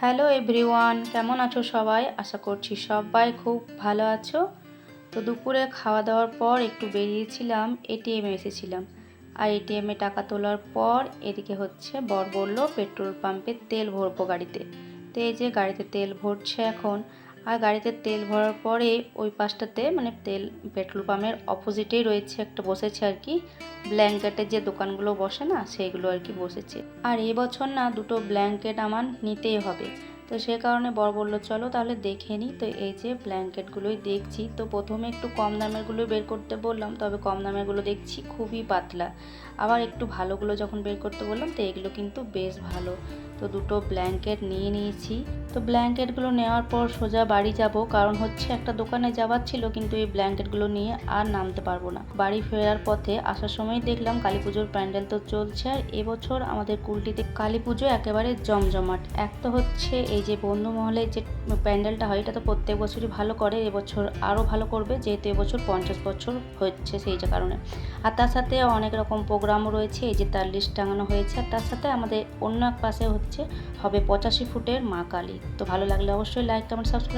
Hello everyone, কেমন আছো সবাই? আশা করছি সবাই খুব ভালো আছো। তো দুপুরে খাওয়া দাওয়ার পর একটু বেরিয়েছিলাম, এটিএমে এসেছিলাম। আর এটিএমে টাকা তোলার পর এদিকে হচ্ছে বর বলল পেট্রোল পাম্পে তেল ভরবো গাড়িতে। তো এই যে গাড়িতে তেল ভরছে এখন। আর গাড়িতে তেল ভরার পরে ওই পাশটাতে মানে পেট্রোল পাম্পের অপোজিটেই রয়েছে একটা বসেছে আর কি ব্ল্যাঙ্কেটের যে দোকানগুলো বসে না সেইগুলো আর কি বসেছে। আর এই বছর না দুটো ব্ল্যাঙ্কেট আমার নিতেই হবে। তো সে কারণে বর বলল চলো তাহলে দেখে নিই। তো এই যে ব্ল্যাঙ্কেটগুলোই দেখছি। তো প্রথমে একটু কম দামেরগুলোই বের করতে বললাম, তবে কম দামেরগুলো দেখছি খুবই পাতলা। আবার একটু ভালোগুলো যখন বের করতে বললাম তো এগুলো কিন্তু বেশ ভালো। তো দুটো ব্ল্যাঙ্কেট নিয়ে নিয়েছি। তো ব্ল্যাঙ্কেটগুলো নেওয়ার পর সোজা বাড়ি যাব, কারণ হচ্ছে একটা দোকানে যাওয়ার ছিল, কিন্তু এই ব্ল্যাঙ্কেটগুলো নিয়ে আর নামতে পারবো না। বাড়ি ফেরার পথে আসার সময় দেখলাম কালী পুজোর প্যান্ডেল তো চলছে। আর এবছর আমাদের কুলটিতে কালী পুজো একেবারে জমজমাট। এক তো হচ্ছে এই যে বন্ধু মহলে যে প্যান্ডেলটা হয় এটা তো প্রত্যেক বছরই ভালো করে, এবছর আরও ভালো করবে যেহেতু এবছর 50 বছর হচ্ছে সেই যে কারণে। আর তার সাথে অনেক রকম প্রোগ্রামও রয়েছে, এই যে তার লিস্ট টাঙানো হয়েছে। আর তার সাথে আমাদের অন্য এক পাশে হবে 85 ফুটের মা কালী। তো ভালো লাগলে অবশ্যই লাইক কমেন্ট সাবস্ক্রাইব।